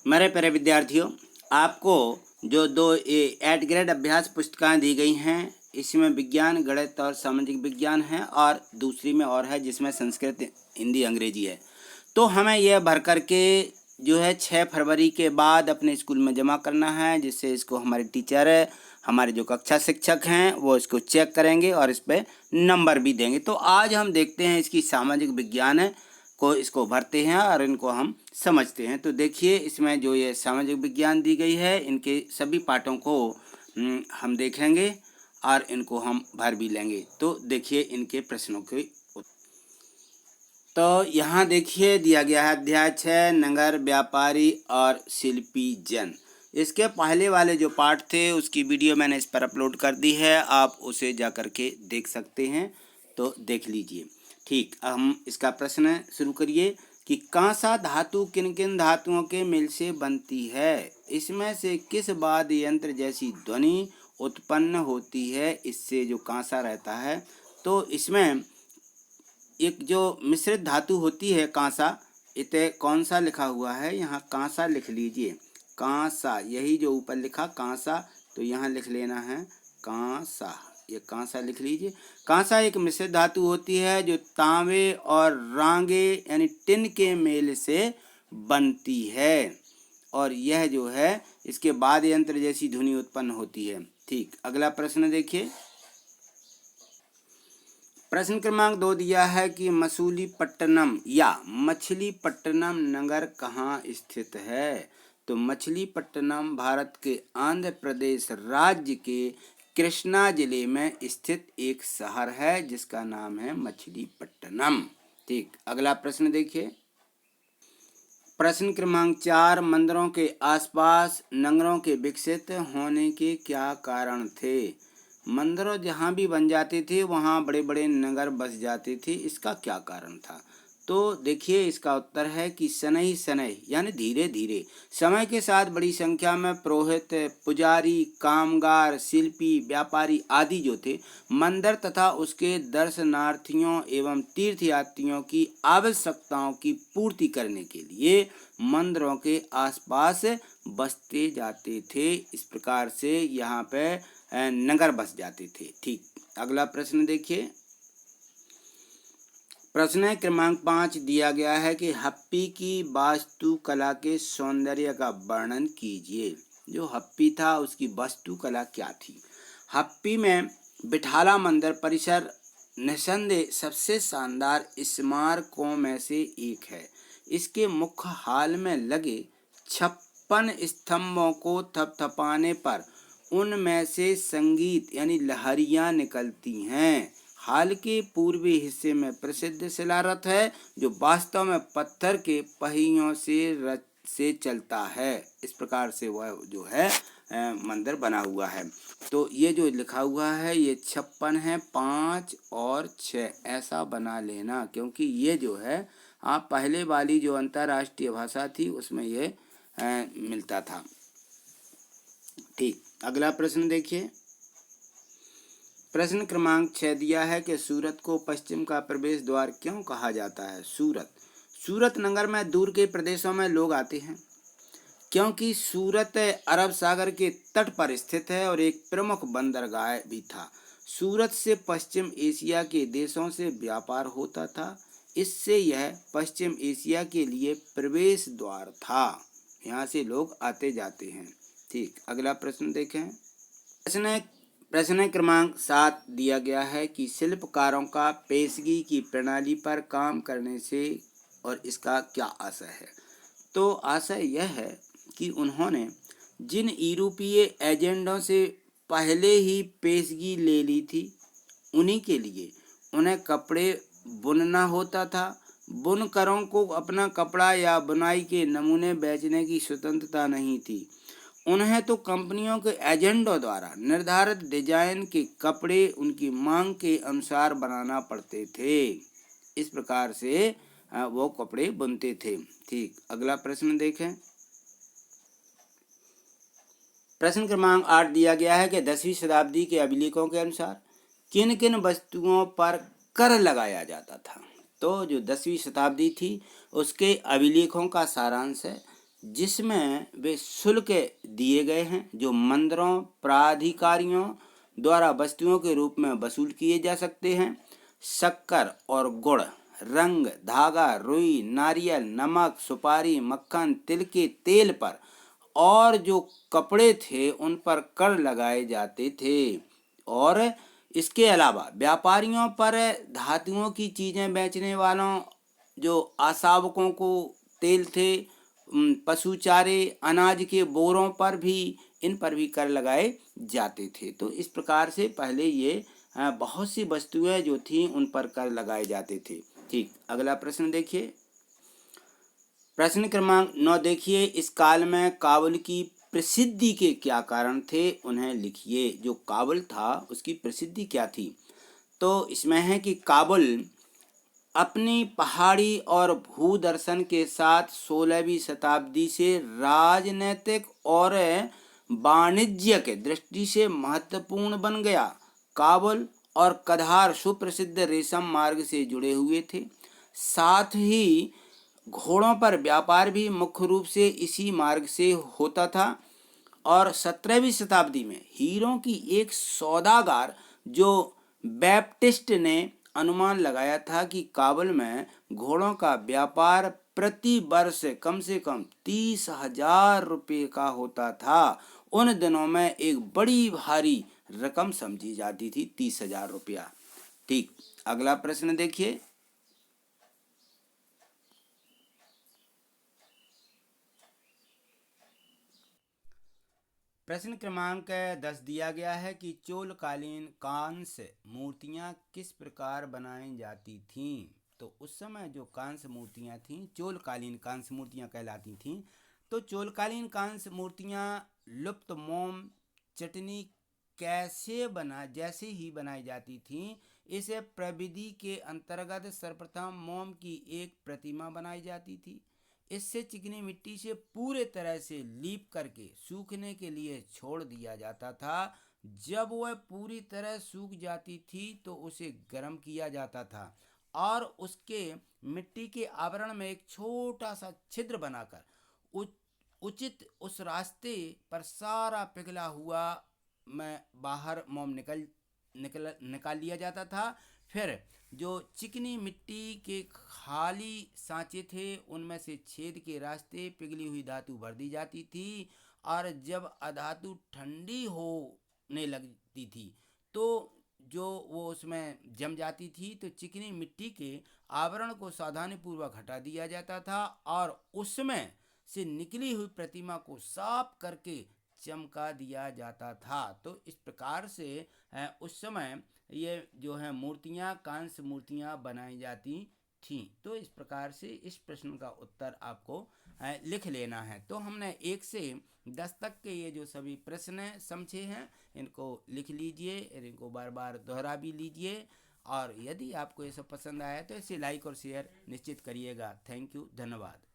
मेरे प्यारे विद्यार्थियों, आपको जो दो 8 ग्रेड अभ्यास पुस्तिकाएं दी गई हैं, इसमें विज्ञान, गणित और सामाजिक विज्ञान है और दूसरी में और है जिसमें संस्कृत, हिंदी, अंग्रेजी है। तो हमें यह भर करके जो है 6 फरवरी के बाद अपने स्कूल में जमा करना है, जिससे इसको हमारे टीचर, हमारे जो कक्षा शिक्षक हैं वो इसको चेक करेंगे और इस पर नंबर भी देंगे। तो आज हम देखते हैं इसकी सामाजिक विज्ञान को, इसको भरते हैं और इनको हम समझते हैं। तो देखिए, इसमें जो ये सामाजिक विज्ञान दी गई है, इनके सभी पाठों को हम देखेंगे और इनको हम भर भी लेंगे। तो देखिए इनके प्रश्नों के। तो यहाँ देखिए दिया गया है अध्याय 6, नगर, व्यापारी और शिल्पी जन। इसके पहले वाले जो पाठ थे उसकी वीडियो मैंने इस पर अपलोड कर दी है, आप उसे जा कर के देख सकते हैं, तो देख लीजिए। ठीक, अब हम इसका प्रश्न शुरू करिए कि कांसा धातु किन किन धातुओं के मिल से बनती है? इसमें से किस वाद्य यंत्र जैसी ध्वनि उत्पन्न होती है इससे जो कांसा रहता है? तो इसमें एक जो मिश्रित धातु होती है कांसा, इते कौन सा लिखा हुआ है? यहाँ कांसा लिख लीजिए, कांसा, यही जो ऊपर लिखा कांसा, तो यहाँ लिख लेना है कांसा, ये कांसा लिख लीजिए। कांसा एक मिश्रित धातु होती है जो तांबे और रांगे यानी टिन के मेल से बनती है, और यह जो है इसके वाद्य यंत्र जैसी ध्वनि उत्पन्न होती है। ठीक, अगला प्रश्न देखिए। प्रश्न क्रमांक 2 दिया है कि मसूलीपट्टनम या मछलीपट्टनम नगर कहाँ स्थित है? तो मछलीपट्टनम भारत के आंध्र प्रदेश राज्य के कृष्णा जिले में स्थित एक शहर है जिसका नाम है मछलीपट्टनम। ठीक, अगला प्रश्न देखिए। प्रश्न क्रमांक 4, मंदिरों के आसपास नगरों के विकसित होने के क्या कारण थे? मंदिर जहाँ भी बन जाते थे वहाँ बड़े बड़े नगर बस जाते थे, इसका क्या कारण था? तो देखिए इसका उत्तर है कि शनै शनै यानी धीरे धीरे समय के साथ बड़ी संख्या में पुरोहित, पुजारी, कामगार, शिल्पी, व्यापारी आदि जो थे मंदिर तथा उसके दर्शनार्थियों एवं तीर्थयात्रियों की आवश्यकताओं की पूर्ति करने के लिए मंदिरों के आसपास बसते जाते थे। इस प्रकार से यहाँ पे नगर बस जाते थे। ठीक, अगला प्रश्न देखिए। प्रश्न क्रमांक 5 दिया गया है कि हप्पी की वास्तुकला के सौंदर्य का वर्णन कीजिए। जो हप्पी था उसकी वास्तुकला क्या थी? हप्पी में बिठाला मंदिर परिसर निसंदेह सबसे शानदार स्मारकों में से एक है। इसके मुख्य हाल में लगे 56 स्तंभों को थपथपाने पर उनमें से संगीत यानी लहरियां निकलती हैं। हाल के पूर्वी हिस्से में प्रसिद्ध शिलारथ है जो वास्तव में पत्थर के पहियों से चलता है। इस प्रकार से वह जो है मंदिर बना हुआ है। तो ये जो लिखा हुआ है ये 56 है, 5 और 6 ऐसा बना लेना, क्योंकि ये जो है आप पहले वाली जो अंतर्राष्ट्रीय भाषा थी उसमें ये मिलता था। ठीक, अगला प्रश्न देखिए। प्रश्न क्रमांक 6 दिया है कि सूरत को पश्चिम का प्रवेश द्वार क्यों कहा जाता है? सूरत नगर में दूर के प्रदेशों में लोग आते हैं क्योंकि सूरत अरब सागर के तट पर स्थित है और एक प्रमुख बंदरगाह भी था। सूरत से पश्चिम एशिया के देशों से व्यापार होता था, इससे यह पश्चिम एशिया के लिए प्रवेश द्वार था। यहाँ से लोग आते जाते हैं। ठीक, अगला प्रश्न देखें। प्रश्न क्रमांक 7 दिया गया है कि शिल्पकारों का पेशगी की प्रणाली पर काम करने से और इसका क्या आशय है? तो आशय यह है कि उन्होंने जिन यूरोपीय एजेंटों से पहले ही पेशगी ले ली थी उन्हीं के लिए उन्हें कपड़े बुनना होता था। बुनकरों को अपना कपड़ा या बुनाई के नमूने बेचने की स्वतंत्रता नहीं थी। उन्हें तो कंपनियों के एजेंटों द्वारा निर्धारित डिजाइन के कपड़े उनकी मांग के अनुसार बनाना पड़ते थे। इस प्रकार से वो कपड़े बुनते थे। ठीक, अगला प्रश्न देखें। प्रश्न क्रमांक 8 दिया गया है कि 10वीं शताब्दी के अभिलेखों के अनुसार किन किन वस्तुओं पर कर लगाया जाता था? तो जो 10वीं शताब्दी थी उसके अभिलेखों का सारांश है। जिसमें वे शुल्क दिए गए हैं जो मंदिरों प्राधिकारियों द्वारा वस्तुओं के रूप में वसूल किए जा सकते हैं। शक्कर और गुड़, रंग, धागा, रुई, नारियल, नमक, सुपारी, मक्खन, तिल के तेल पर और जो कपड़े थे उन पर कर लगाए जाते थे। और इसके अलावा व्यापारियों पर, धातुओं की चीज़ें बेचने वालों, जो आशावकों को तेल थे, पशु चारे, अनाज के बोरों पर भी, इन पर भी कर लगाए जाते थे। तो इस प्रकार से पहले ये बहुत सी वस्तुएं जो थी उन पर कर लगाए जाते थे। ठीक, अगला प्रश्न देखिए। प्रश्न क्रमांक 9 देखिए। इस काल में काबुल की प्रसिद्धि के क्या कारण थे, उन्हें लिखिए। जो काबुल था उसकी प्रसिद्धि क्या थी? तो इसमें है कि काबुल अपनी पहाड़ी और भूदर्शन के साथ 16वीं शताब्दी से राजनीतिक और वाणिज्यिक दृष्टि से महत्वपूर्ण बन गया। काबुल और कधार सुप्रसिद्ध रेशम मार्ग से जुड़े हुए थे। साथ ही घोड़ों पर व्यापार भी मुख्य रूप से इसी मार्ग से होता था। और 17वीं शताब्दी में हीरों की एक सौदागर जो बैप्टिस्ट ने अनुमान लगाया था कि काबुल में घोड़ों का व्यापार प्रति वर्ष कम से कम 30,000 रुपये का होता था। उन दिनों में एक बड़ी भारी रकम समझी जाती थी 30,000 रुपया। ठीक, अगला प्रश्न देखिए। प्रश्न क्रमांक 10 दिया गया है कि चोलकालीन कांस्य मूर्तियां किस प्रकार बनाई जाती थीं। तो उस समय जो कांस्य मूर्तियां थीं चोलकालीन कांस्य मूर्तियां कहलाती थीं। तो चोलकालीन कांस्य मूर्तियां लुप्त मोम चटनी जैसे ही बनाई जाती थीं। इस प्रविधि के अंतर्गत सर्वप्रथम मोम की एक प्रतिमा बनाई जाती थी। इससे चिकनी मिट्टी से पूरे तरह से लीप करके सूखने के लिए छोड़ दिया जाता था। जब वह पूरी तरह सूख जाती थी तो उसे गर्म किया जाता था और उसके मिट्टी के आवरण में एक छोटा सा छिद्र बनाकर उचित उस रास्ते पर सारा पिघला हुआ में बाहर मोम निकाल लिया जाता था। फिर जो चिकनी मिट्टी के खाली सांचे थे उनमें से छेद के रास्ते पिघली हुई धातु भर दी जाती थी। और जब अधातु ठंडी होने लगती थी तो जो वो उसमें जम जाती थी तो चिकनी मिट्टी के आवरण को सावधानीपूर्वक हटा दिया जाता था और उसमें से निकली हुई प्रतिमा को साफ करके चमका दिया जाता था। तो इस प्रकार से उस समय ये जो है मूर्तियां, कांस्य मूर्तियां बनाई जाती थीं। तो इस प्रकार से इस प्रश्न का उत्तर आपको लिख लेना है। तो हमने 1 से 10 तक के ये जो सभी प्रश्न समझे हैं इनको लिख लीजिए और इनको बार बार दोहरा भी लीजिए। और यदि आपको ये सब पसंद आया तो इसे लाइक और शेयर निश्चित करिएगा। थैंक यू, धन्यवाद।